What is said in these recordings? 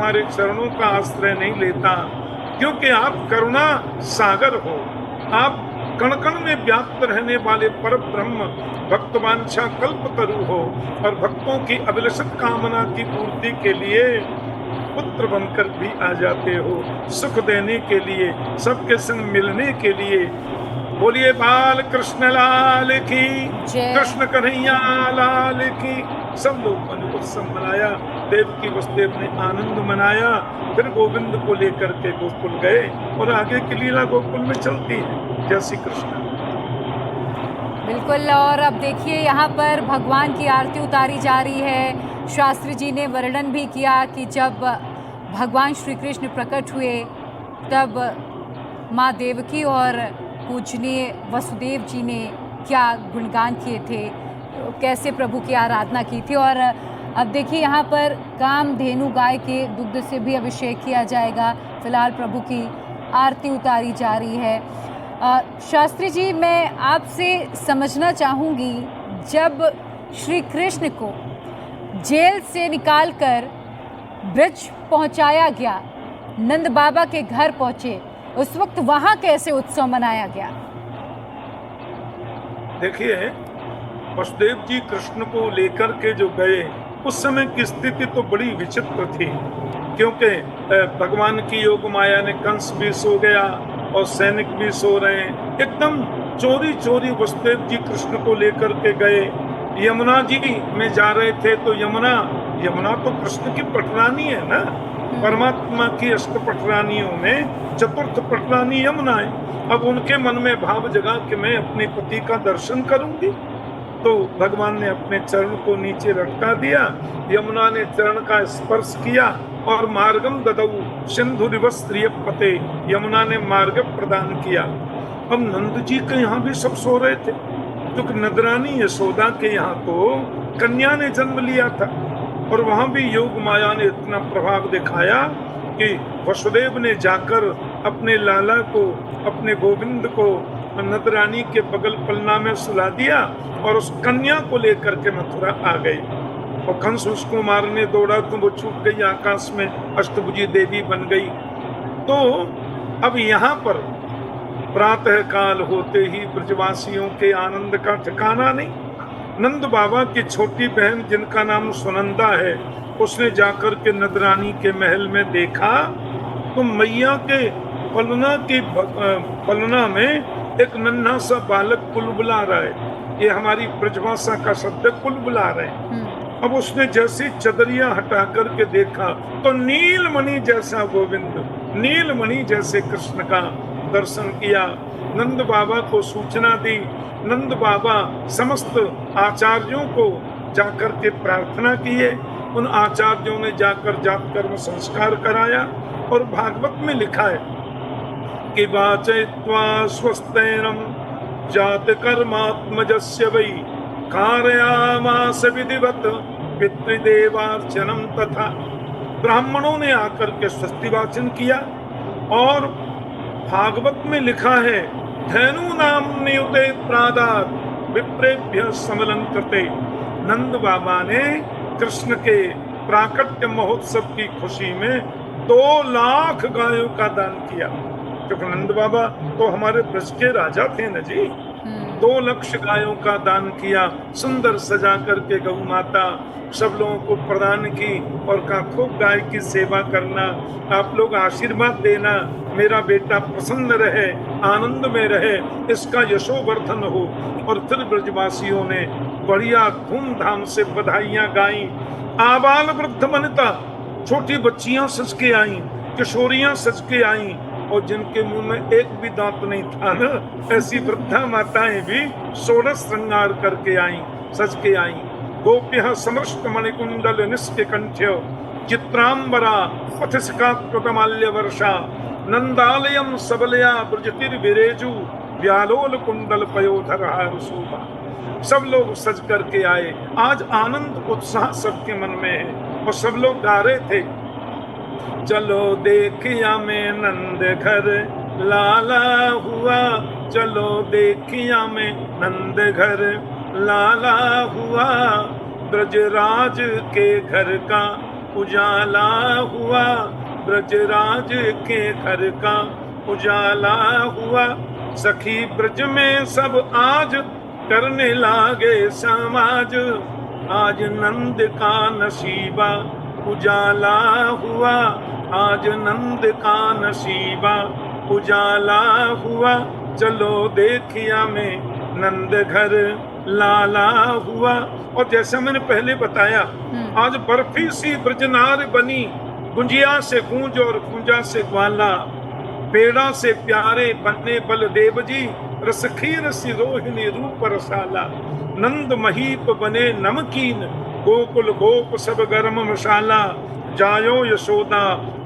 हमारे चरणों का आश्रय नहीं लेता, क्योंकि आप करुणा सागर हो, आप कण कण में व्याप्त रहने वाले पर ब्रह्म भक्तवांछा कल्पतरु हो, और भक्तों की अभिलषित कामना की पूर्ति के लिए पुत्र बनकर भी आ जाते हो, सुख देने के लिए, सबके संग मिलने के लिए। बोलिए बाल कृष्ण लाल की, जय। कृष्ण कन्हैया लाल की। सब लोगों ने उत्सव मनाया, देवकी वसुदेव ने आनंद मनाया। फिर गोविंद को लेकर के गोकुल गए, और आगे की लीला गोकुल में चलती है। जय श्री कृष्ण। बिल्कुल। और अब देखिए यहाँ पर भगवान की आरती उतारी जा रही है। शास्त्री जी ने वर्णन भी किया कि जब भगवान श्री कृष्ण प्रकट हुए तब माँ देवकी और पूजनीय वसुदेव जी ने क्या गुणगान किए थे, कैसे प्रभु की आराधना की थी। और अब देखिए यहाँ पर कामधेनु गाय के दुग्ध से भी अभिषेक किया जाएगा। फिलहाल प्रभु की आरती उतारी जा रही है। शास्त्री जी, मैं आपसे समझना चाहूँगी, जब श्री कृष्ण को जेल से निकालकर ब्रज पहुंचाया गया, नंद बाबा के घर पहुंचे, उस वक्त वहां कैसे उत्सव मनाया गया? देखिए, वसुदेव जी कृष्ण को लेकर के जो गए, उस समय की स्थिति तो बड़ी विचित्र थी, क्योंकि भगवान की योग माया ने कंस भी सो गया और सैनिक भी सो रहे हैं। एकदम चोरी चोरी वसुदेव जी कृष्ण को लेकर के गए। यमुना जी में जा रहे थे, तो यमुना तो कृष्ण की पटरानी है ना, परमात्मा की अष्ट पटरानियों में चतुर्थ पटरानी यमुना है। अब उनके मन में भाव जगा कि मैं अपने पति का दर्शन करूंगी, तो भगवान ने अपने चरण को नीचे लटका दिया। यमुना ने चरण का स्पर्श किया और मार्गम ददऊ सिंधुरिवस्त्रिय पते, यमुना ने मार्ग प्रदान किया। अब नंद जी के यहाँ भी सब सो रहे थे, क्योंकि नदरानी यशोदा के यहाँ तो कन्या ने जन्म लिया था, और वहां भी योग माया ने इतना प्रभाव दिखाया कि वसुदेव ने जाकर अपने लाला को, अपने गोविंद को नदरानी के बगल पलना में सुला दिया, और उस कन्या को लेकर के मथुरा आ गई। और कंस उसको मारने दौड़ा तो वो छूट गई, आकाश में अष्टभुजी देवी बन गई। तो अब यहाँ पर प्रातः काल होते ही ब्रजवासियों के आनंद का ठिकाना नहीं। नंद बाबा की छोटी बहन, जिनका नाम सुनंदा है, उसने जाकर के नदरानी के महल में देखा तो मैया के पलना में एक नन्हा सा बालक कुलबुला रहा है। ये हमारी ब्रजभाषा का शब्द कुलबुला रहे हैं। अब उसने जैसी चदरिया हटा करके देखा तो नीलमणि जैसा गोविंद, नीलमणि जैसे कृष्ण का दर्शन किया। नंद बाबा को सूचना दी। नंद बाबा समस्त आचार्यों को जाकर के प्रार्थना किए। उन आचार्यों ने जाकर जात कर्म संस्कार कराया। और भागवत में लिखा है कि वाचयित्वा स्वस्तेनम जात कर्मात्मजस्य वै कारयामास विधिवत पितृदेवार्चनम तथा। ब्राह्मणों ने आकर के स्वस्ति वाचन किया। और भागवत में लिखा है धनु नाम नियुते प्रादात विप्रेभ्य समलन कृते। नंद बाबा ने कृष्ण के प्राकट्य महोत्सव की खुशी में 2 लाख गायों का दान किया, क्योंकि नंद बाबा तो हमारे ब्रज के राजा थे न जी। 2 लाख गायों का दान किया, सुंदर सजा करके गौ माता सब लोगों को प्रदान की, और कहा खूब गाय की सेवा करना, आप लोग आशीर्वाद देना, मेरा बेटा प्रसन्न रहे, आनंद में रहे, इसका यशोवर्धन हो। और फिर ब्रजवासियों ने बढ़िया धूमधाम से बधाइयां गाई। आबाल वृद्ध वनिता, छोटी बच्चियां सज के आई, किशोरियां सज के आई, और जिनके मुंह में एक भी दांत नहीं था ना, ऐसी वृद्धा माताएं भी 16 श्रृंगार करके आई, सज के आई। गोप्यः समृष्ट मणिकुंडल निष्के कंठ्य चित्रांबरा पथिस्काकृतमाल्य वर्षा नंदालयम सबलया ब्रजतिर्विरेजु व्यालोल कुंडल पयोधर शोभा। सब लोग सज करके आए। आज आनंद उत्साह सबके मन में है, और सब लोग गा रहे थे चलो देखिया में नंद घर लाला हुआ, चलो देखिया में नंद घर लाला हुआ, ब्रजराज के घर का उजाला हुआ ब्रजराज के घर का, उजाला हुआ। सखी ब्रज में सब आज करने लागे समाज, आज नंद का नसीबा उजाला हुआ, आज नंद का नसीबा उजाला हुआ। चलो देखिया में नंद घर लाला हुआ। और जैसा मैंने पहले बताया, आज बर्फी सी ब्रजनार बनी, गुंजिया से गूंज और गुंजा से ग्वाला, पेड़ा से प्यारे बने बलदेव जी, रस खीर सी रोहिणी रूप रसाला। नंद महीप बने नमकीन, गोकुल गोप सब गरम मसाला। जायो यशोदा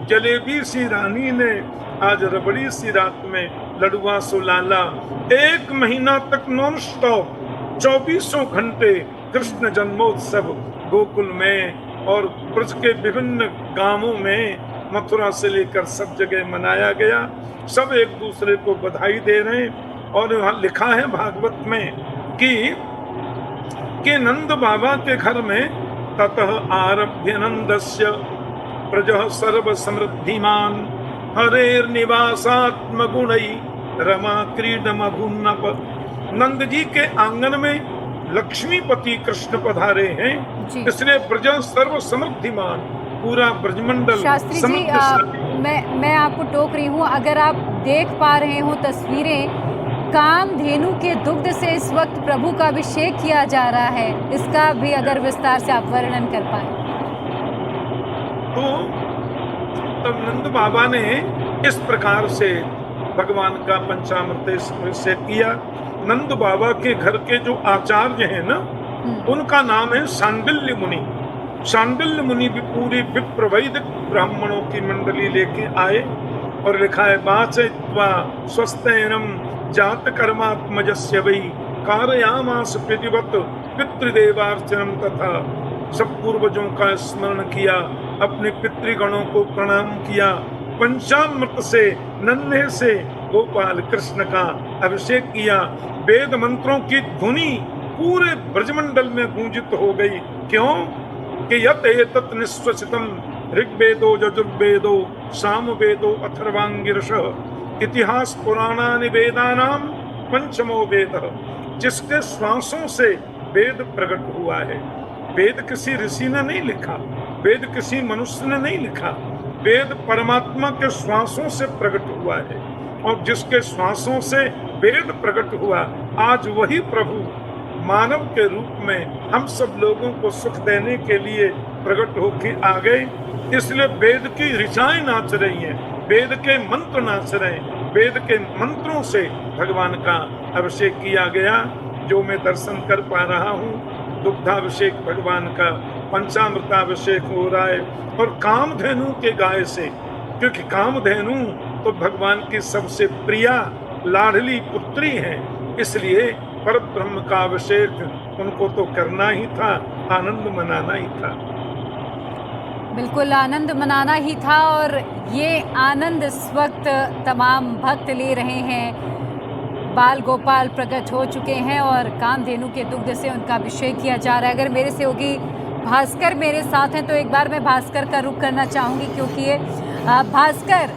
जलेबी सी रानी ने, आज रबड़ी सी रात में लड़ुआ सुलाला। 1 महीना तक नॉन स्टॉप 24 घंटे कृष्ण जन्मोत्सव गोकुल में और ब्रज के विभिन्न गांवों में, मथुरा से लेकर सब जगह मनाया गया। सब एक दूसरे को बधाई दे रहे हैं। और वहाँ लिखा है भागवत में कि नंद बाबा के घर में ततः आरभ्य नंदस्य प्रजः सर्व समृद्धिमान, हरेर निवासात्म गुणई रमा क्रीडम अभुन्नप। नंद जी के आंगन में लक्ष्मीपति कृष्ण पधारे हैं, इसलिए ब्रज सर्व समृद्धिमान, पूरा ब्रजमंडल। शास्त्री जी, मैं आपको टोक रही हूँ, अगर आप देख पा रहे हो तस्वीरें, कामधेनु के दुग्ध से इस वक्त प्रभु का अभिषेक किया जा रहा है, इसका भी अगर विस्तार से आप वर्णन कर पाए। तो तब नंद बाबा ने इस प्रकार से भगवान का पंचामृत से किया। नंद बाबा के घर के जो आचार्य हैं ना, उनका नाम है सांडिल्य मुनि। सांडिल्य मुनि भी पूरी विप्र वैदिक ब्राह्मणों की मंडली लेके आए और लिखा है वाचयित्वा स्वस्तेनम जात कर्मात्मजस्य वै कारयामास विधिवत पितृदेवार्चनम। तथा सब पूर्वजों का स्मरण किया, अपने पितृगणों को प्रणाम किया, पंचामृत से नन्हे से गोपाल कृष्ण का अभिषेक किया। वेद मंत्रों की ध्वनि पूरे ब्रजमंडल में गूंजित हो गई। क्यों कि यत एतत् निश्वसितम ऋग्वेदो यजुर्वेदो सामवेदो अथर्वांगिरश इतिहास पुराणानि वेदानाम पंचमो वेद। जिसके श्वासों से वेद प्रकट हुआ है। वेद किसी ऋषि ने नहीं लिखा, वेद किसी मनुष्य ने नहीं लिखा, वेद परमात्मा के श्वासों से प्रकट हुआ है। और जिसके श्वासों से वेद प्रकट हुआ, आज वही प्रभु मानव के रूप में हम सब लोगों को सुख देने के लिए प्रकट होकर आ गए। इसलिए वेद की ऋचाएं नाच रही हैं, वेद के मंत्र नाच रहे हैं। वेद के मंत्रों से भगवान का अभिषेक किया गया, जो मैं दर्शन कर पा रहा हूँ। दुग्धाभिषेक भगवान का, पंचामृताभिषेक हो रहा है। और कामधेनु के गाय से, क्योंकि कामधेनु तो भगवान की सबसे प्रिया लाडली पुत्री है, इसलिए पर ब्रह्म का अभिषेक उनको तो करना ही था, आनंद मनाना ही था। बिल्कुल आनंद मनाना ही था। और ये आनंद इस वक्त तमाम भक्त ले रहे हैं। बाल गोपाल प्रकट हो चुके हैं और कामधेनु के दुग्ध से उनका अभिषेक किया जा रहा है। अगर मेरे से होगी, भास्कर मेरे साथ हैं, तो एक बार मैं भास्कर का रुख करना चाहूँगी, क्योंकि ये भास्कर,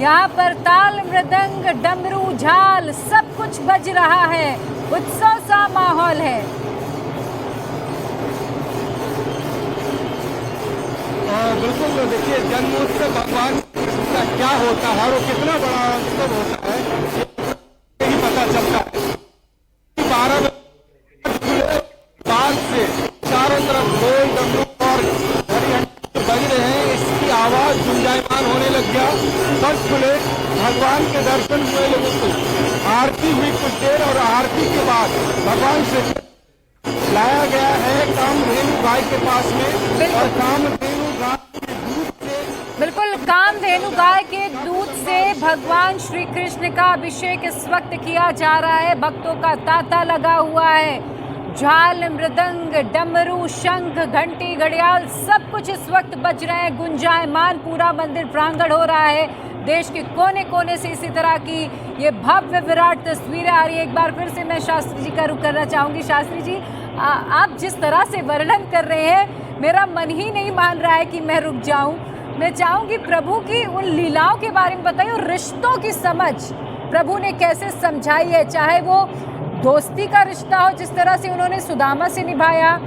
यहाँ पर ताल मृदंग डमरू झाल सब कुछ बज रहा है, उत्सव सा माहौल है। बिल्कुल, देखिए जन्मोत्सव भगवान का क्या होता है और वो कितना बड़ा उत्सव होता है, ये पता चलता है। 12 बाद से चारों तरफ ढोल डमरू और घंटे बज रहे हैं, इसकी आवाज गुंजायमान होने लग गया। सब खुले, भगवान के दर्शन हुए लोगों को। आरती हुई कुछ देर और आरती के बाद भगवान से लाया गया है कामधेनु गाय के पास में। और कामधेनु गाय के दूध से, बिल्कुल, कामधेनु गाय के दूध से भगवान श्री कृष्ण का अभिषेक इस वक्त किया जा रहा है। भक्तों का तांता लगा हुआ है। झाल मृदंग डमरू शंख घंटी घड़ियाल सब कुछ इस वक्त बज रहे हैं, गुंजायमान पूरा मंदिर प्रांगण हो रहा है। देश के कोने कोने से इसी तरह की ये भव्य विराट तस्वीरें आ रही है। एक बार फिर से मैं शास्त्री जी का रुख करना चाहूँगी। शास्त्री जी, आप जिस तरह से वर्णन कर रहे हैं, मेरा मन ही नहीं मान रहा है कि मैं रुक जाऊं। मैं चाहूंगी प्रभु की उन लीलाओं के बारे में बताइए और रिश्तों की समझ प्रभु ने कैसे समझाई है, चाहे वो दोस्ती का रिश्ता हो जिस तरह से उन्होंने सुदामा से निभाया,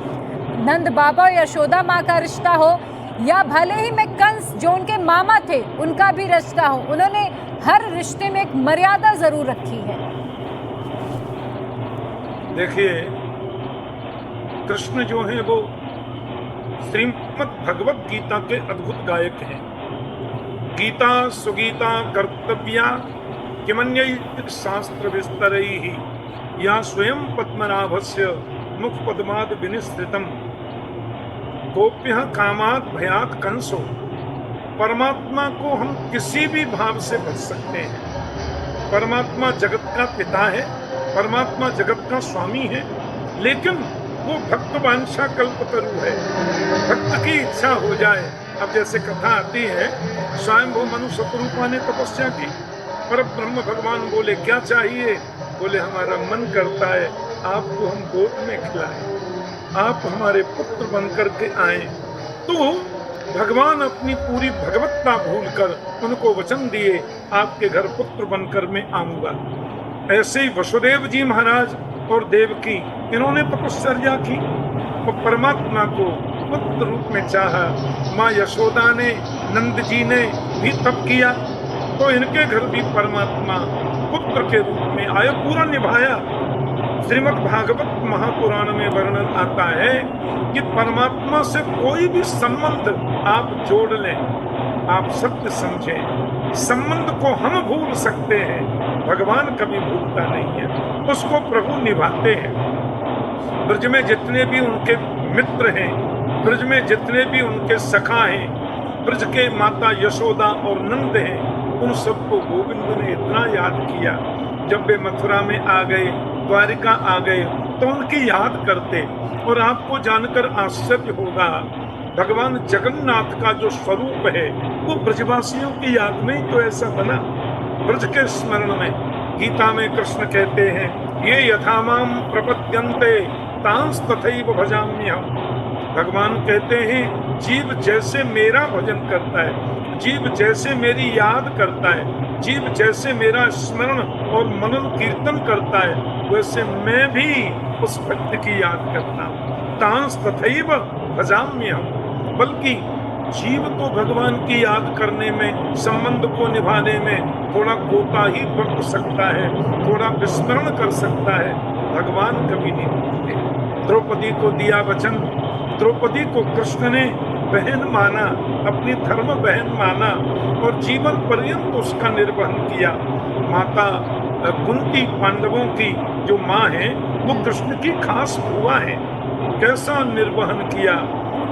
नंद बाबा और यशोदा माँ का रिश्ता हो, या भले ही मैं कंस जो उनके मामा थे उनका भी रिश्ता हो, उन्होंने हर रिश्ते में एक मर्यादा जरूर रखी है। देखिए, कृष्ण जो है वो श्रीमद् भगवत गीता के अद्भुत गायक हैं। गीता सुगीता कर्तव्या किमन्यैः शास्त्र विस्तरैः या स्वयं पद्मनाभस्य मुख पद्माद विनिसृतम गोप्यः कामात् भयात् कंसो। परमात्मा को हम किसी भी भाव से भज सकते हैं। परमात्मा जगत का पिता है, परमात्मा जगत का स्वामी है, लेकिन वो भक्त वांछा कल्पतरु है। भक्त की इच्छा हो जाए। अब जैसे कथा आती है, स्वयं वो मनु शतरूपा ने तपस्या की, पर ब्रह्म भगवान बोले क्या चाहिए? बोले हमारा मन करता है आपको हम गोद में खिलाएं, आप हमारे पुत्र बनकर के आए। तो भगवान अपनी पूरी भगवत्ता भूलकर उनको वचन दिए आपके घर पुत्र बनकर मैं आऊंगा। ऐसे ही वसुदेव जी महाराज और देवकी इन्होंने तपस्या की और परमात्मा को पुत्र रूप में चाहा। माँ यशोदा ने, नंद जी ने भी तप किया, तो इनके घर भी परमात्मा पुत्र के रूप में आए, पूरा निभाया। श्रीमद् भागवत महापुराण में वर्णन आता है कि परमात्मा से कोई भी संबंध आप जोड़ लें, आप सत्य समझें, संबंध को हम भूल सकते हैं, भगवान कभी भूलता नहीं है, उसको प्रभु निभाते हैं। ब्रज में जितने भी उनके मित्र हैं, ब्रज में जितने भी उनके सखा हैं, ब्रज के माता यशोदा और नंद हैं, उन सबको गोविंद ने इतना याद किया। जब वे मथुरा में आ गए, द्वारिका आ गए, तो उनकी याद करते। और आपको जानकर आश्चर्य होगा, भगवान जगन्नाथ का जो स्वरूप है वो ब्रजवासियों की याद में ही तो ऐसा बना। ब्रज के स्मरण में गीता में कृष्ण कहते हैं, ये यथा माम प्रपद्यन्ते तांस तथैव भजाम्यहम्। भगवान कहते हैं जीव जैसे मेरा भजन करता है, जीव जैसे मेरी याद करता है, जीव जैसे मेरा स्मरण और मनन कीर्तन करता है, वैसे मैं भी उस भक्त की याद करता हूँ। तांस तथैव भजाम्यहम्। बल्कि जीव तो भगवान की याद करने में, संबंध को निभाने में थोड़ा कोताही बरत सकता है, थोड़ा विस्मरण कर सकता है, भगवान कभी नहीं भूलते। द्रौपदी को दिया वचन, द्रौपदी को कृष्ण ने बहन माना, अपनी धर्म बहन माना और जीवन पर्यंत उसका निर्वहन किया। माता कुंती पांडवों की जो माँ है वो कृष्ण की खास बुआ है। कैसा निर्वहन किया,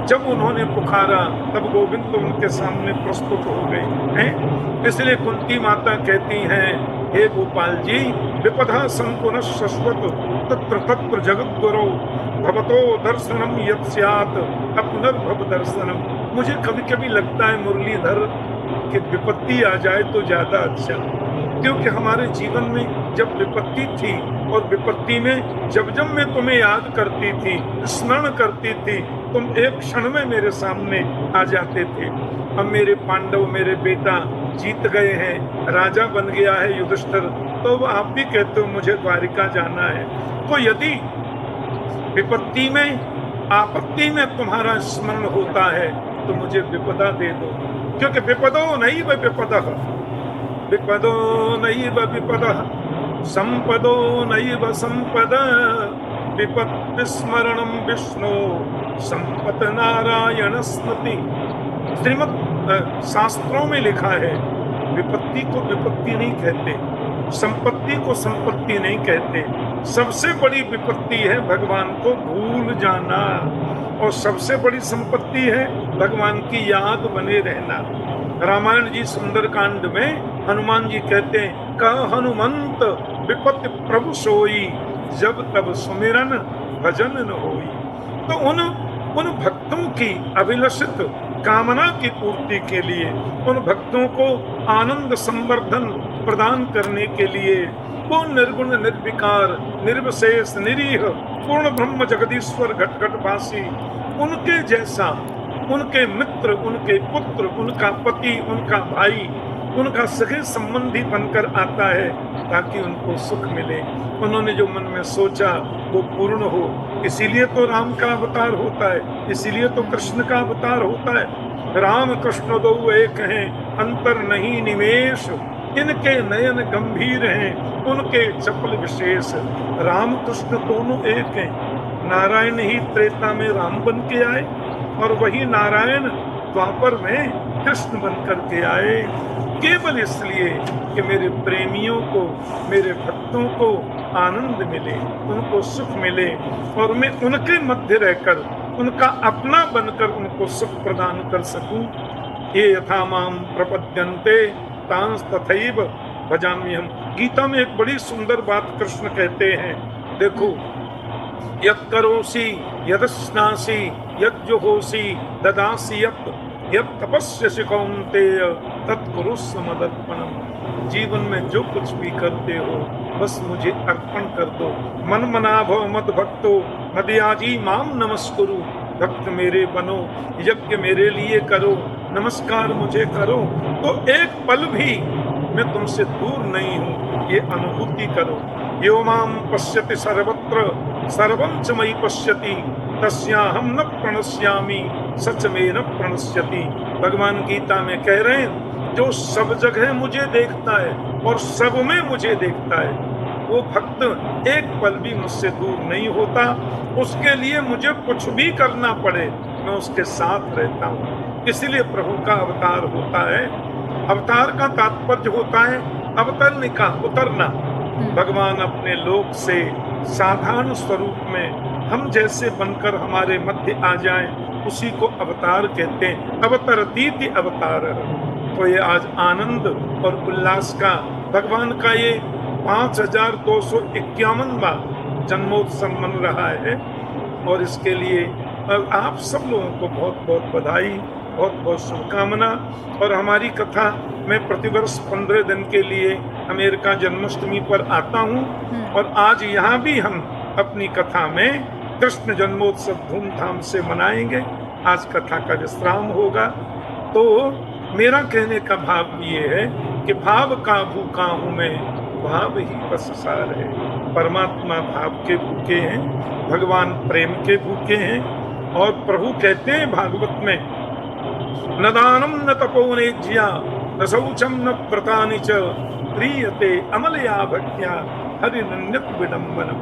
जब उन्होंने पुकारा तब गोविंद उनके सामने प्रस्तुत हो गए हैं। इसलिए कुंती माता कहती हैं, हे गोपाल जी, विपदा संकुन शश्वत तत्र तत्र जगत गुरु भवतो दर्शनम यत् स्यात् अपुनर्भव दर्शनम। मुझे कभी कभी लगता है मुरलीधर कि विपत्ति आ जाए तो ज्यादा अच्छा, क्योंकि हमारे जीवन में जब विपत्ति थी और विपत्ति में जब जब मैं तुम्हें याद करती थी, स्मरण करती थी, तुम एक क्षण में मेरे सामने आ जाते थे। अब मेरे पांडव, मेरे बेटा जीत गए हैं, राजा बन गया है युधिष्ठिर, तो आप भी कहते हो मुझे द्वारिका जाना है। तो यदि विपत्ति में, आपत्ति में तुम्हारा स्मरण होता है तो मुझे विपदा दे दो, क्योंकि विपदो नहीं व विपदः, विपदो नहीं व विपदः, संपदो नहीं व संपदा, विपत् विस्मरणम विष्णु संपत नारायण स्मृति। श्रीमद् शास्त्रों में लिखा है, विपत्ति को विपत्ति नहीं कहते, संपत्ति को संपत्ति नहीं कहते। सबसे बड़ी विपत्ति है भगवान को भूल जाना, और सबसे बड़ी संपत्ति है भगवान की याद बने रहना। रामायण जी सुंदरकांड में हनुमान जी कहते हैं, कह हनुमंत विपत्ति प्रभु सोई, जब तब सुमिरन भजन न होई। तो उन भक्तों की अभिलषित कामना की पूर्ति के लिए, उन भक्तों को आनंद संवर्धन प्रदान करने के लिए वो निर्गुण निर्विकार निर्विशेष निरीह पूर्ण ब्रह्म जगदीश्वर घट घटवासी उनके जैसा, उनके मित्र, उनके पुत्र, उनका पति, उनका भाई, उनका सगे संबंधी बनकर आता है ताकि उनको सुख मिले। उन्होंने जो मन में सोचा वो पूर्ण हो, इसीलिए तो राम का अवतार होता है, इसीलिए तो कृष्ण का अवतार होता है। राम कृष्ण दो एक हैं, अंतर नहीं निमेष, इनके नयन गंभीर हैं, उनके चपल विशेष। राम कृष्ण दोनों एक हैं। नारायण ही त्रेता में राम बन के आए और वही नारायण द्वापर में कृष्ण बन करके आए, केवल इसलिए कि मेरे प्रेमियों को, मेरे भक्तों को आनंद मिले, उनको सुख मिले और मैं उनके मध्य रहकर उनका अपना बनकर उनको सुख प्रदान कर सकूं। ये यथा माम प्रपद्यन्ते तांस तथैव भजाम्यहम्। गीता में एक बड़ी सुंदर बात कृष्ण कहते हैं, देखो, यत् करोसि यदश्नासि यज्जुहोसि ददासि यत् तपस्यसि कौन्तेय तत्कुरुष्व मदर्पणम्। जीवन में जो कुछ भी करते हो बस मुझे अर्पण कर दो। मन मना भव मद भक्तो मदयाजी माम नमस्कुरु। भक्त मेरे बनो, यज्ञ मेरे लिए करो, नमस्कार मुझे करो, तो एक पल भी मैं तुमसे दूर नहीं हूँ, ये अनुभूति करो। यो माम पश्यति सर्वत्र सर्वं च मयि पश्यति तस्याहं न प्रणश्यामि सच में न प्रणश्यति। भगवान गीता में कह रहे हैं, जो सब जगह मुझे देखता है और सब में मुझे देखता है, वो भक्त एक पल भी मुझसे दूर नहीं होता। उसके लिए मुझे कुछ भी करना पड़े, मैं उसके साथ रहता हूँ। इसलिए प्रभु का अवतार होता है। अवतार का तात्पर्य होता है अवतरने का, उतरना। भगवान अपने लोक से साधारण स्वरूप में हम जैसे बनकर हमारे मध्य आ जाएं, उसी को अवतार कहते हैं। अवतरतीति अवतार। तो ये आज आनंद और उल्लास का भगवान का ये 5251वां जन्मोत्सव मन रहा है और इसके लिए आप सब लोगों को बहुत बहुत बधाई, बहुत बहुत शुभकामना। और हमारी कथा मैं प्रतिवर्ष 15 दिन के लिए अमेरिका जन्माष्टमी पर आता हूँ और आज यहाँ भी हम अपनी कथा में कृष्ण जन्मोत्सव धूमधाम से मनाएंगे। आज कथा का विश्राम होगा। तो मेरा कहने का भाव ये है कि भाव का भूखा हूँ मैं, भाव ही बस सार है। परमात्मा भाव के भूखे हैं, भगवान प्रेम के भूखे हैं। और प्रभु कहते हैं भागवत में, न दानम न तपो नेज्या न शौचम न व्रतानि च प्रीयते अमलया भक्त्या हरिनन्यत विडम्बनम।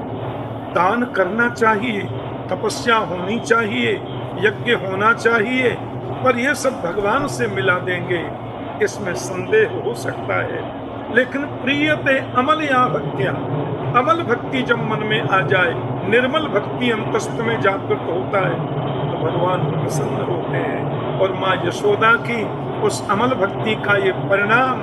दान करना चाहिए, तपस्या होनी चाहिए, यज्ञ होना चाहिए, पर ये सब भगवान से मिला देंगे इसमें संदेह हो सकता है। लेकिन प्रियते अमलया भक्त्या, अमल भक्ति जब मन में आ जाए, निर्मल भक्ति अंतस्थ में जागृत होता है, तो भगवान प्रसन्न होते हैं। और माँ यशोदा की उस अमल भक्ति का ये परिणाम,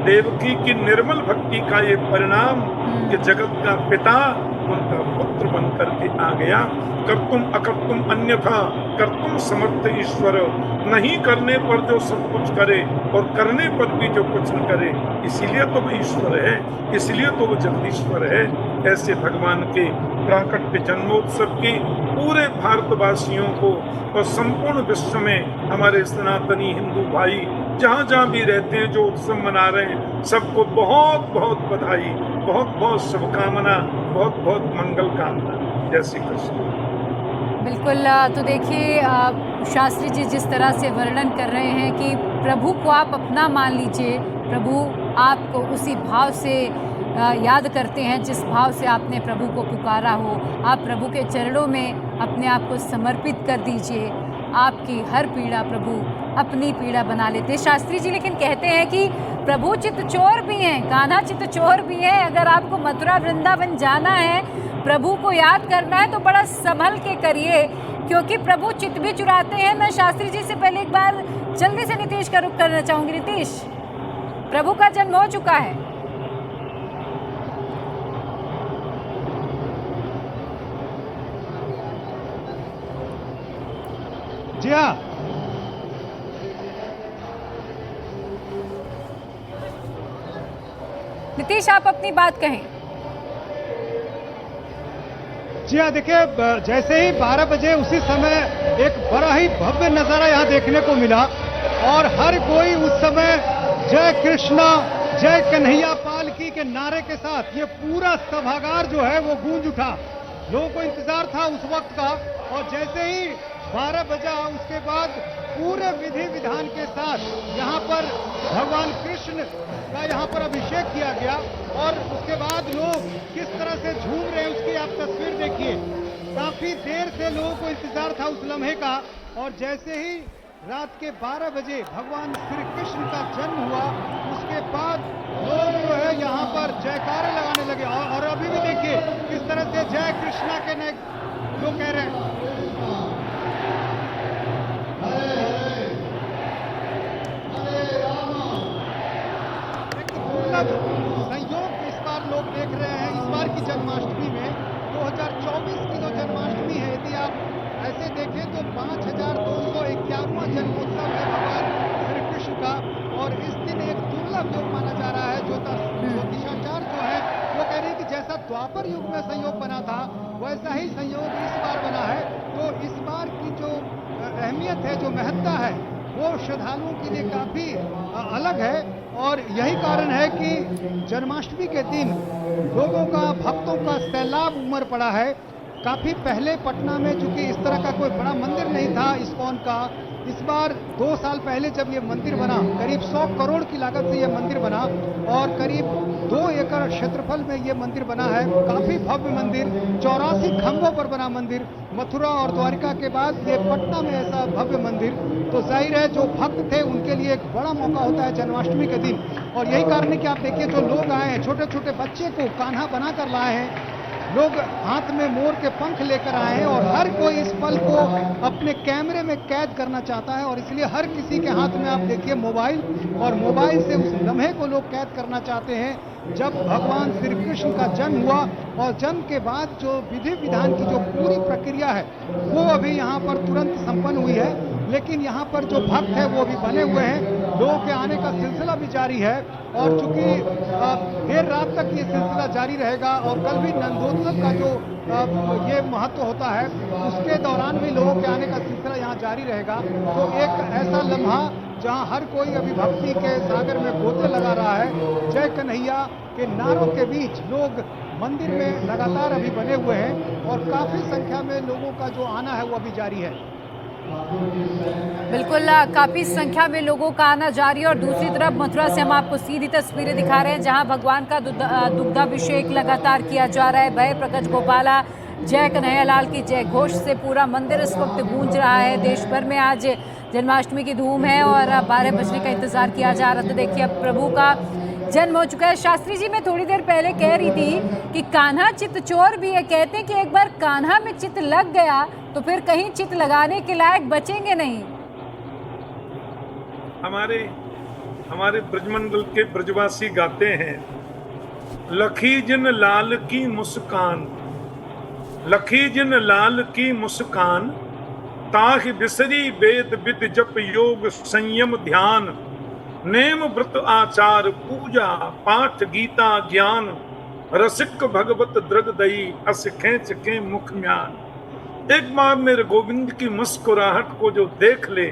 देवकी की निर्मल भक्ति का ये परिणाम कि जगत का पिता उनका पुत्र बन करके आ गया। कर्तुम अकर्तुम अन्यथा कर्तुम समर्थ ईश्वर। नहीं करने पर जो सब कुछ करे और करने पर भी जो कुछ न करे, इसीलिए तो वो ईश्वर है, इसलिए तो वो जगदीश्वर है। ऐसे भगवान के प्राकट्य जन्मोत्सव की पूरे भारतवासियों को और संपूर्ण विश्व में हमारे सनातनी हिंदू भाई जहाँ जहाँ भी रहते हैं, जो उत्सव मना रहे हैं, सबको बहुत बहुत बधाई, बहुत बहुत शुभकामना, बहुत बहुत मंगल कामना। जय श्री कृष्ण। बिल्कुल। तो देखिए, शास्त्री जी जिस तरह से वर्णन कर रहे हैं कि प्रभु को आप अपना मान लीजिए, प्रभु आपको उसी भाव से याद करते हैं जिस भाव से आपने प्रभु को पुकारा हो। आप प्रभु के चरणों में अपने आप को समर्पित कर दीजिए, आपकी हर पीड़ा प्रभु अपनी पीड़ा बना लेते हैं। शास्त्री जी लेकिन कहते हैं कि प्रभु चित्त चोर भी हैं, कान्हा चित्त चोर भी हैं। अगर आपको मथुरा वृंदावन जाना है, प्रभु को याद करना है, तो बड़ा संभल के करिए, क्योंकि प्रभु चित्त भी चुराते हैं। मैं शास्त्री जी से पहले एक बार जल्दी से नीतीश का रुख करना चाहूँगी। नीतीश, प्रभु का जन्म हो चुका है। जी हाँ, नीतीश, आप अपनी बात कहें। जी हाँ, देखिए जैसे ही 12 बजे उसी समय एक बड़ा ही भव्य नजारा यहाँ देखने को मिला और हर कोई उस समय जय कृष्णा जय कन्हैया पालकी के नारे के साथ ये पूरा सभागार जो है वो गूंज उठा। लोगों को इंतजार था उस वक्त का और जैसे ही 12 बजा उसके बाद पूरे विधि विधान के साथ यहाँ पर भगवान कृष्ण का यहाँ पर अभिषेक किया गया और उसके बाद लोग किस तरह से झूम रहे हैं उसकी आप तस्वीर देखिए। काफी देर से लोगों को इंतजार था उस लम्हे का और जैसे ही रात के 12 बजे भगवान श्री कृष्ण का जन्म हुआ उसके बाद लोग जो है यहाँ पर जयकारे लगाने लगे और अभी भी देखिए किस तरह से जय कृष्णा के नए लोग कह रहे हैं। संयोग इस बार लोग देख रहे हैं इस बार की जन्माष्टमी में 2024 की जो जन्माष्टमी है यदि आप ऐसे देखें तो 5251वां जन्मोत्सव है भगवान श्री कृष्ण का और इस दिन एक दुर्लभ योग माना जा रहा है। ज्योतिषाचार्य जो है वो कह रहे हैं कि जैसा द्वापर युग में संयोग बना था वैसा ही संयोग इस बार बना है। तो इस बार की जो अहमियत है जो महत्ता है वो श्रद्धालुओं के लिए काफी अलग है और यही कारण है कि जन्माष्टमी के दिन लोगों का भक्तों का सैलाब उमड़ पड़ा है। काफी पहले पटना में चूंकि इस तरह का कोई बड़ा मंदिर नहीं था इस्कॉन का, इस बार 2 साल पहले जब ये मंदिर बना करीब 100 करोड़ की लागत से ये मंदिर बना और करीब 2 एकड़ क्षेत्रफल में ये मंदिर बना है। काफी भव्य मंदिर 84 खंभों पर बना मंदिर, मथुरा और द्वारिका के बाद ये पटना में ऐसा भव्य मंदिर। तो जाहिर है जो भक्त थे उनके लिए एक बड़ा मौका होता है जन्माष्टमी के दिन और यही कारण है कि आप देखिए जो लोग आए हैं छोटे छोटे बच्चे को कान्हा बनाकर लाए हैं, लोग हाथ में मोर के पंख लेकर आए हैं और हर कोई इस पल को अपने कैमरे में कैद करना चाहता है और इसलिए हर किसी के हाथ में आप देखिए मोबाइल और मोबाइल से उस लम्हे को लोग कैद करना चाहते हैं जब भगवान श्री कृष्ण का जन्म हुआ और जन्म के बाद जो विधि विधान की जो पूरी प्रक्रिया है वो अभी यहाँ पर तुरंत संपन्न हुई है। लेकिन यहाँ पर जो भक्त है वो भी बने हुए हैं, लोगों के आने का सिलसिला भी जारी है और चूंकि देर रात तक ये सिलसिला जारी रहेगा और कल भी नंदोत्सव का जो ये महत्व होता है उसके दौरान भी लोगों के आने का सिलसिला यहाँ जारी रहेगा। तो एक ऐसा लम्हा जहाँ हर कोई अभी भक्ति के सागर में गोते लगा रहा है, जय कन्हैया के नारों के बीच लोग मंदिर में लगातार अभी बने हुए हैं और काफी संख्या में लोगों का जो आना है वो अभी जारी है। बिल्कुल, काफी संख्या में लोगों का आना जारी है और दूसरी तरफ मथुरा से हम आपको सीधी तस्वीरें दिखा रहे हैं जहां भगवान का दुग्धाभिषेक लगातार किया जा रहा है। भय प्रकट गोपाला जय कन्हैया लाल की जय घोष से पूरा मंदिर इस वक्त गूंज रहा है। देश भर में आज जन्माष्टमी की धूम है और 12 बजने का इंतजार किया जा रहा था। देखिए अब प्रभु का जन्म हो चुका है। शास्त्री जी, मैं थोड़ी देर पहले कह रही थी कि कान्हा चित्त चोर भी है। कहते हैं कि एक बार कान्हा में चित्त लग गया तो फिर कहीं चित्त लगाने के लायक बचेंगे नहीं। हमारे ब्रजमंडल के ब्रजवासी गाते हैं, लखी जिन लाल की मुस्कान, लखी जिन लाल की मुस्कान, ताहि बिसरी वेद विद जप योग संयम ध्यान, नेम व्रत आचार पूजा पाठ गीता ज्ञान, रसिक भगवत द्रग दई अस खेच के मुख म्यान। एक बार मेरे गोविंद की मुस्कुराहट को जो देख ले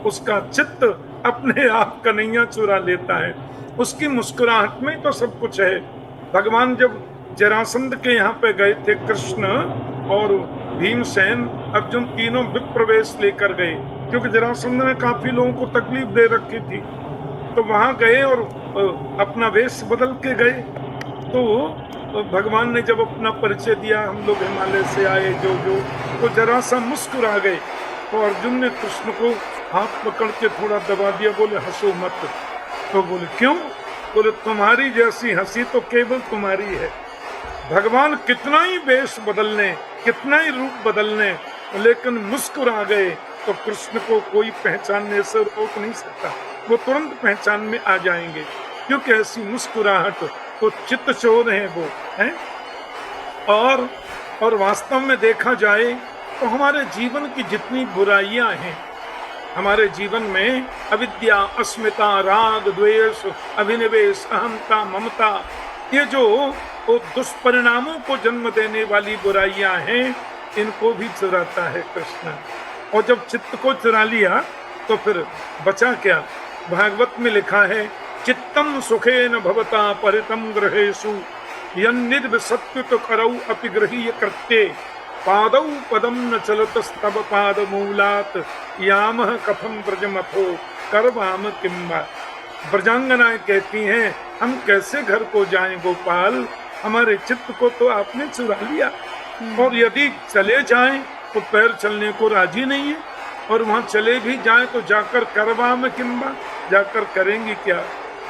उसका चित्त अपने आप कन्हैया चुरा लेता है। उसकी मुस्कुराहट में तो सब कुछ है। भगवान जब जरासंध के यहाँ पे गए थे, कृष्ण और भीमसेन अर्जुन तीनों विप्रवेश लेकर गए क्योंकि जरासंध ने काफी लोगों को तकलीफ दे रखी थी। तो वहां गए और अपना वेश बदल के गए। तो भगवान ने जब अपना परिचय दिया, हम लोग हिमालय से आए जो तो जरा सा मुस्कुरा गए। तो अर्जुन ने कृष्ण को हाथ पकड़ के थोड़ा दबा दिया, बोले हंसो मत। तो बोले क्यों? बोले तुम्हारी जैसी हंसी तो केवल तुम्हारी है। भगवान कितना ही वेश बदल लें, कितना ही रूप बदल लें, लेकिन मुस्कुरा गए तो कृष्ण को कोई पहचानने से रोक नहीं सकता। वो तुरंत पहचान में आ जाएंगे क्योंकि ऐसी मुस्कुराहट तो चित्त चोर है वो है। और वास्तव में देखा जाए तो हमारे जीवन की जितनी बुराइयां हैं, हमारे जीवन में अविद्या, अस्मिता, राग, द्वेष, अभिनिवेश, अहंता, ममता, ये जो वो दुष्परिणामों को जन्म देने वाली बुराइयां हैं, इनको भी चुराता है कृष्ण। और जब चित्त को चुरा लिया तो फिर बचा क्या? भागवत में लिखा है, चित्तम सुखेन भवता परितम गृहेषु यन्निर्विसत्युत करौ अपि गृहीय कृत्ये पादौ पदम न चलतस्तव पाद मूलात् यामह कथम ब्रजमथो करवाम किम्बा। ब्रजांगनाएं कहती हैं, हम कैसे घर को जाएं गोपाल, हमारे चित्त को तो आपने चुरा लिया। और यदि चले जाएं तो पैर चलने को राजी नहीं है, और वहां चले भी जाएं तो जाकर करवाम किम्बा, जाकर करेंगी क्या?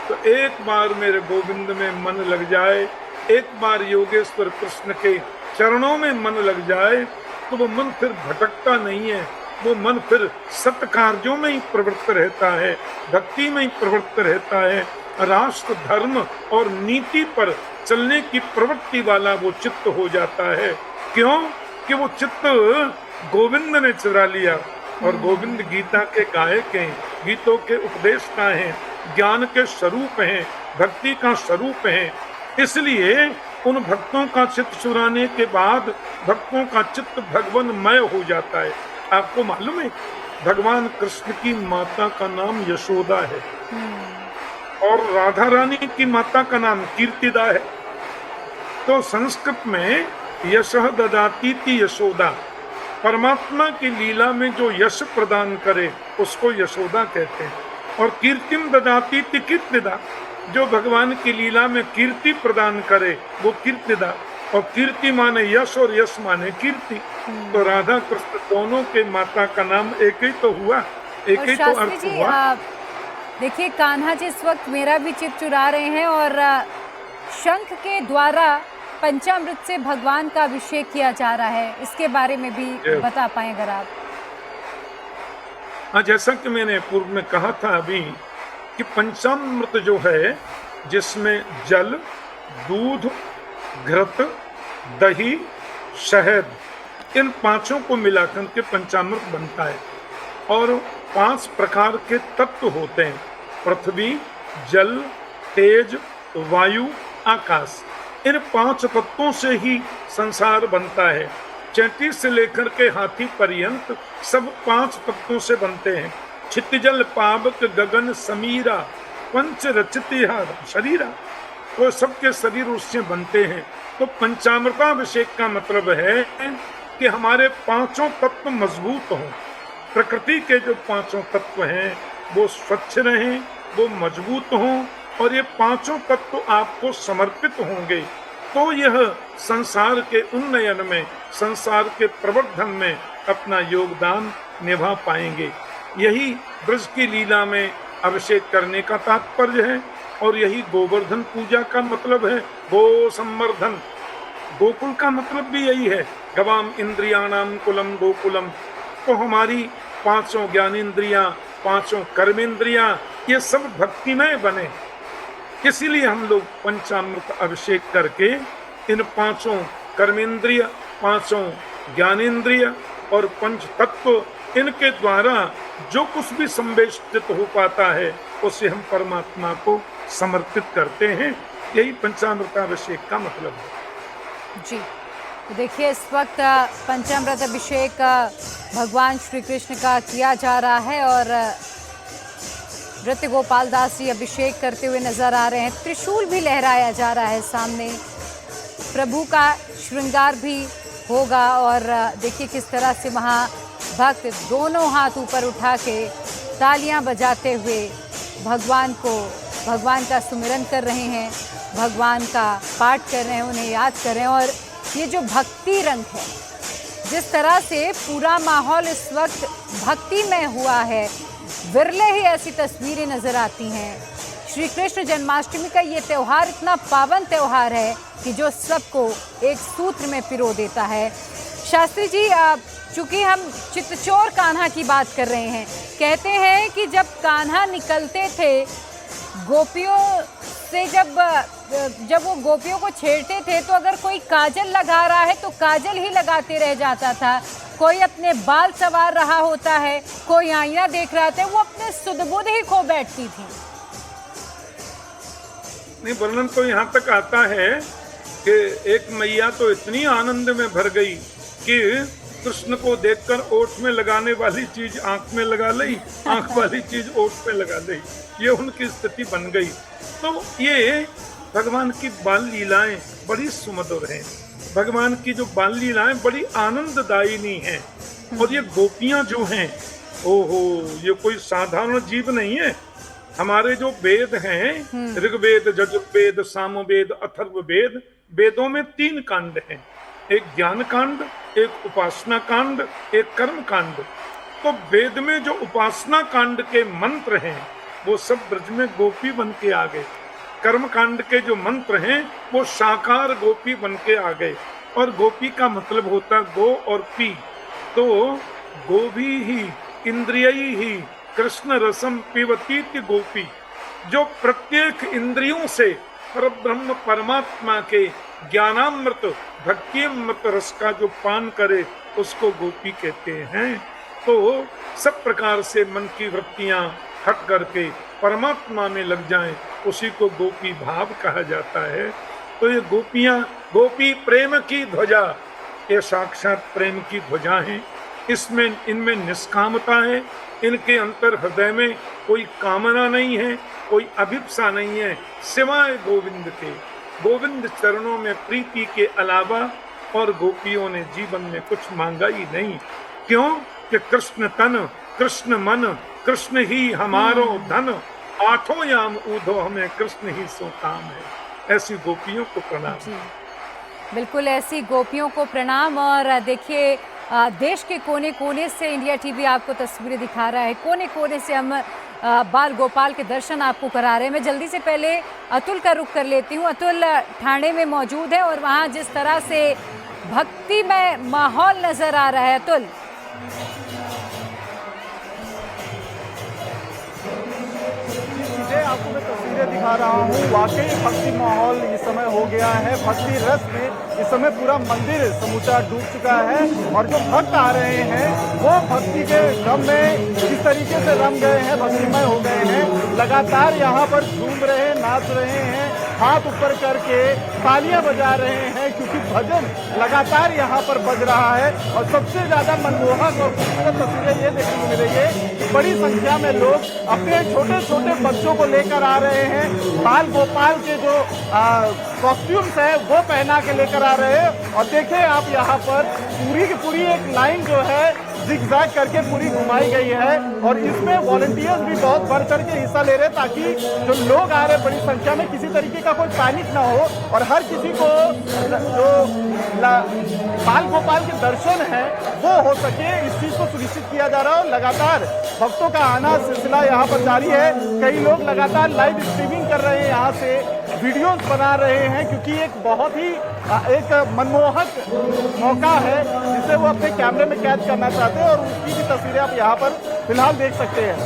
तो एक बार मेरे गोविंद में मन लग जाए, एक बार योगेश्वर कृष्ण के चरणों में मन लग जाए, तो वो मन फिर भटकता नहीं है, वो मन फिर सत्कार्यों में ही प्रवृत्त रहता है, भक्ति में ही प्रवृत्त रहता है, राष्ट्र धर्म और नीति पर चलने की प्रवृत्ति वाला वो चित्त हो जाता है। क्यों? कि वो चित्त गोविंद ने चुरा लिया। और गोविंद गीता के गायक हैं, गीतों के उपदेशता हैं, ज्ञान के स्वरूप हैं, भक्ति का स्वरूप हैं। इसलिए उन भक्तों का चित्त चुराने के बाद भक्तों का चित्त भगवानमय हो जाता है। आपको मालूम है, भगवान कृष्ण की माता का नाम यशोदा है और राधा रानी की माता का नाम कीर्तिदा है। तो संस्कृत में यशः ददातीति यशोदा, परमात्मा की लीला में जो यश प्रदान करे उसको यशोदा कहते हैं। और कीर्तिम ददातीति कीर्तिदा, जो भगवान की लीला में कीर्ति प्रदान करे वो कीर्तिदा। और कीर्ति माने यश और यश माने कीर्ति। तो राधा कृष्ण दोनों के माता का नाम एक ही तो हुआ, एक ही तो अर्थ हुआ। देखिए, कान्हा जी इस वक्त मेरा भी चित्त चुरा रहे हैं और शंख के द्वारा पंचामृत से भगवान का अभिषेक किया जा रहा है, इसके बारे में भी बता पाएं अगर आप। हाँ, जैसा कि मैंने पूर्व में कहा था अभी कि पंचामृत जो है, जिसमें जल, दूध, घृत, दही, शहद, इन पांचों को मिलाकर के पंचामृत बनता है। और 5 प्रकार के तत्व होते हैं, पृथ्वी, जल, तेज, वायु, आकाश। इन 5 तत्वों से ही संसार बनता है। चैंटी से लेकर के हाथी पर्यंत सब 5 तत्वों से बनते हैं। क्षितिजल पावक गगन समीरा पंच रचितिहा शरीरा, तो सबके शरीर उससे बनते हैं। तो पंचामृताभिषेक का मतलब है कि हमारे 5 तत्व मजबूत हों। प्रकृति के जो 5 तत्व हैं वो स्वच्छ रहें, वो मजबूत हों, और ये 5 तत्व आपको समर्पित होंगे तो यह संसार के उन्नयन में, संसार के प्रवर्धन में अपना योगदान निभा पाएंगे। यही ब्रज की लीला में अभिषेक करने का तात्पर्य है। और यही गोवर्धन पूजा का मतलब है, गो संवर्धन। गोकुल का मतलब भी यही है, गवाम इंद्रियाणाम कुलम गोकुलम। तो हमारी 5 ज्ञानेंद्रियां, 5 कर्मेंद्रियां, ये सब भक्तिमय बने। इसीलिए हम लोग पंचामृत अभिषेक करके इन 5 कर्मेंद्रिय, 5 ज्ञानेंद्रिय और 5 तत्व, इनके द्वारा जो कुछ भी संवेष्टित हो पाता है उसे हम परमात्मा को समर्पित करते हैं। यही पंचामृताभिषेक का मतलब है। जी, तो देखिए इस वक्त पंचामृत अभिषेक भगवान श्री कृष्ण का किया जा रहा है और नृत्य गोपाल दास जी अभिषेक करते हुए नजर आ रहे हैं। त्रिशूल भी लहराया जा रहा है सामने, प्रभु का श्रृंगार भी होगा। और देखिए किस तरह से वहाँ भक्त दोनों हाथ ऊपर उठा के तालियां बजाते हुए भगवान का सुमिरन कर रहे हैं, भगवान का पाठ कर रहे हैं, उन्हें याद कर रहे हैं। और ये जो भक्ति रंग है, जिस तरह से पूरा माहौल इस वक्त भक्तिमय हुआ है, विरले ही ऐसी तस्वीरें नज़र आती हैं। श्री कृष्ण जन्माष्टमी का ये त्यौहार इतना पावन त्यौहार है कि जो सबको एक सूत्र में पिरो देता है। शास्त्री जी, चूँकि हम चित्तचोर कान्हा की बात कर रहे हैं, कहते हैं कि जब कान्हा निकलते थे गोपियों से, जब वो गोपियों को छेड़ते थे तो अगर कोई काजल लगा रहा है तो काजल ही लगाते रह जाता था, कोई अपने बाल संवार रहा होता है, कोई आईना देख रहा था, वो अपने सुध बुध ही खो बैठती थी। नहीं, वर्णन तो यहाँ तक आता है कि एक मैया तो इतनी आनंद में भर गई कि कृष्ण को देखकर ओठ में लगाने वाली चीज आंख में लगा ली, आंख वाली चीज ओठ में लगा ली, ये उनकी स्थिति बन गई। तो ये भगवान की बाल लीलाएं बड़ी सुमधुर हैं, भगवान की जो बाल लीलाएं बड़ी आनंददायिनी हैं। और ये गोपियां जो हैं, ओहो, ये कोई साधारण जीव नहीं है। हमारे जो वेद हैं, ऋग्वेद, यजुर्वेद, सामवेद, अथर्ववेद, वेदों में 3 कांड हैं, एक ज्ञान कांड, एक उपासना कांड, एक कर्म कांड। तो वेद में जो उपासना कांड के मंत्र हैं वो सब ब्रज में गोपी बन के आ गए, कर्म कांड के जो मंत्र हैं वो साकार गोपी बन के आ गए। और गोपी का मतलब होता गो और पी, तो गोभी ही इंद्रियी ही कृष्ण रसम पिबती गोपी, जो प्रत्येक इंद्रियों से परब्रह्म परमात्मा के ज्ञानामृत भक्तिमृत रस का जो पान करे उसको गोपी कहते हैं। तो सब प्रकार से मन की वृत्तियां हट करके परमात्मा में लग जाएं, उसी को गोपी भाव कहा जाता है। तो ये गोपियां, गोपी प्रेम की ध्वजा, ये साक्षात प्रेम की ध्वजा है। इसमें इनमें निष्कामता है, इनके अंतर हृदय में कोई कामना नहीं है, कोई अभिप्सा नहीं है, सिवाय गोविंद के। गोविंद चरणों में प्रीति के अलावा और गोपियों ने जीवन में कुछ मांगा ही नहीं। क्यों कि कृष्ण तन, कृष्ण मन, कृष्ण ही हमारो धन, आठों याम ऊधो हमें कृष्ण ही सो काम है। ऐसी गोपियों को प्रणाम। बिल्कुल, ऐसी गोपियों को प्रणाम। और देखिए, देश के कोने कोने से इंडिया टीवी आपको तस्वीरें दिखा रहा है, कोने कोने से हम बाल गोपाल के दर्शन आपको करा रहे हैं। मैं जल्दी से पहले अतुल का रुख कर लेती हूँ। अतुल ठाणे में मौजूद है और वहाँ जिस तरह से भक्ति में माहौल नजर आ रहा है, अतुल। आपको मैं तस्वीरें दिखा रहा हूँ, वाकई भक्ति माहौल इस समय हो गया है। भक्ति रस में इस समय पूरा मंदिर समूचा डूब चुका है और जो भक्त आ रहे हैं वो भक्ति के क्रम में इस तरीके से रम गए हैं, भक्तिमय हो गए हैं। लगातार यहाँ पर झूम रहे हैं, नाच रहे हैं, हाथ ऊपर करके तालियां बजा रहे हैं, क्योंकि भजन लगातार यहाँ पर बज रहा है। और सबसे ज्यादा मनमोहक और खूबसूरत तस्वीरें ये देखने को मिलेगी, बड़ी संख्या में लोग अपने छोटे छोटे बच्चों को लेकर आ रहे हैं। बाल गोपाल के जो कॉस्ट्यूम्स है वो पहना के लेकर आ रहे हैं। और देखें आप, यहाँ पर पूरी की पूरी एक लाइन जो है जिगजैग करके पूरी घुमाई गई है और इसमें वॉलंटियर्स भी बहुत बढ़ चढ़ के हिस्सा ले रहे हैं, ताकि जो लोग आ रहे हैं बड़ी संख्या में किसी तरीके का कोई पैनिक ना हो और हर किसी को जो बाल गोपाल के दर्शन है वो हो सके, इस चीज को सुनिश्चित किया जा रहा है। और लगातार भक्तों का आना सिलसिला यहाँ पर जारी है। कई लोग लगातार लाइव स्ट्रीमिंग कर रहे हैं, यहाँ से वीडियोस बना रहे हैं, क्योंकि एक बहुत ही एक मनमोहक मौका है जिसे वो अपने कैमरे में कैद करना चाहते हैं और उसकी भी तस्वीरें आप यहाँ पर फिलहाल देख सकते हैं।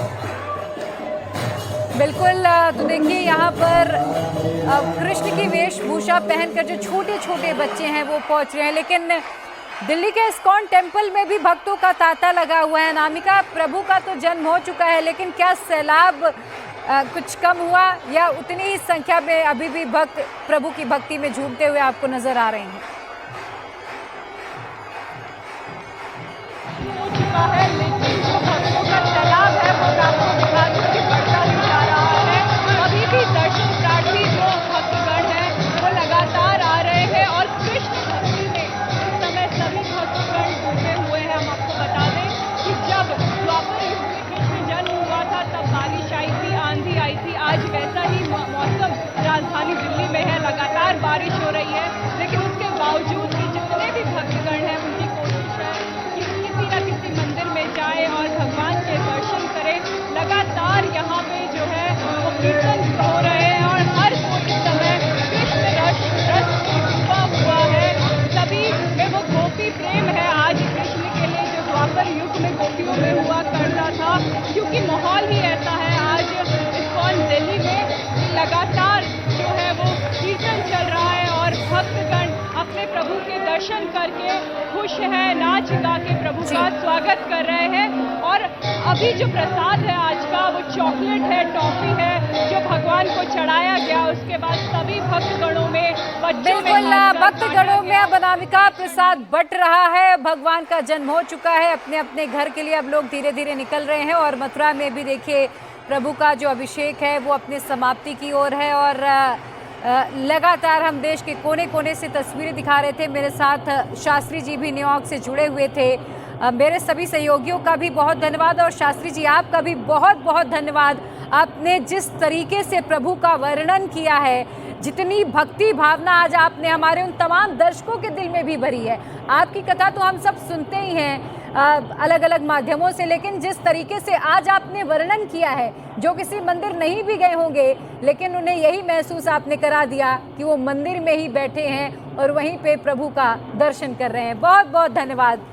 बिल्कुल, तो देखिए यहाँ पर कृष्ण की वेशभूषा पहनकर जो छोटे छोटे बच्चे हैं वो पहुँच रहे हैं। लेकिन दिल्ली के इस्कॉन टेम्पल में भी भक्तों का तांता लगा हुआ है। अनामिका, प्रभु का तो जन्म हो चुका है, लेकिन क्या सैलाब कुछ कम हुआ या उतनी ही संख्या में अभी भी भक्त प्रभु की भक्ति में झूमते हुए आपको नजर आ रहे हैं? हो चुका है, लेकिन जो भक्तों का सैलाब है वो आपको दिखा दूं कि बढ़ता ही जा रहा है। अभी भी दर्शन प्रार्थी जो भक्तगण हैं वो लगातार आ रहे हैं और कृष्ण भक्ति में इस समय सभी भक्तगण डूबे हुए हैं। हम आपको बता दें कि जब द्वापर युग में कृष्ण जन्म हुआ था तब बारिश आई थी, आंधी आई थी। आज वैसा ही मौसम राजधानी दिल्ली में है, लगातार बारिश हो रही है, लेकिन उसके बावजूद भी जितने भी भक्तगण हैं उनकी कोशिश है कि किसी न किसी मंदिर में जाए और भगवान के दर्शन करें। लगातार यहाँ पे जो है वो कीर्तन हो रहे हैं और हर कोई इस समय कृष्ण रस में डूबा हुआ है। सभी में वो गोपी प्रेम है आज कृष्ण के लिए, जो द्वापर युग में गोपियों में हुआ करता था, क्योंकि माहौल ही ऐसा है आज इस्कॉन दिल्ली में। लगातार जो है वो कीर्तन चल रहा है और भक्तगण अपने प्रभु के दर्शन करके खुश है, नाच गा के प्रभु का स्वागत कर रहे हैं। और अभी जो प्रसाद है आज का वो चॉकलेट है, टॉफी है, जो भगवान को चढ़ाया गया उसके बाद सभी भक्तगणों में बच्चों में बिल्कुल भक्तगणों में अब अनामिका प्रसाद बट रहा है। भगवान का जन्म हो चुका है, अपने अपने घर के लिए अब लोग धीरे धीरे निकल रहे हैं और मथुरा में भी देखिए प्रभु का जो अभिषेक है वो अपने समाप्ति की ओर है और लगातार हम देश के कोने कोने से तस्वीरें दिखा रहे थे। मेरे साथ शास्त्री जी भी न्यूयॉर्क से जुड़े हुए थे। मेरे सभी सहयोगियों का भी बहुत धन्यवाद और शास्त्री जी आपका भी बहुत बहुत धन्यवाद। आपने जिस तरीके से प्रभु का वर्णन किया है, जितनी भक्ति भावना आज आपने हमारे उन तमाम दर्शकों के दिल में भी भरी है। आपकी कथा तो हम सब सुनते ही हैं अलग अलग माध्यमों से, लेकिन जिस तरीके से आज आपने वर्णन किया है, जो किसी मंदिर नहीं भी गए होंगे लेकिन उन्हें यही महसूस आपने करा दिया कि वो मंदिर में ही बैठे हैं और वहीं पे प्रभु का दर्शन कर रहे हैं। बहुत बहुत धन्यवाद।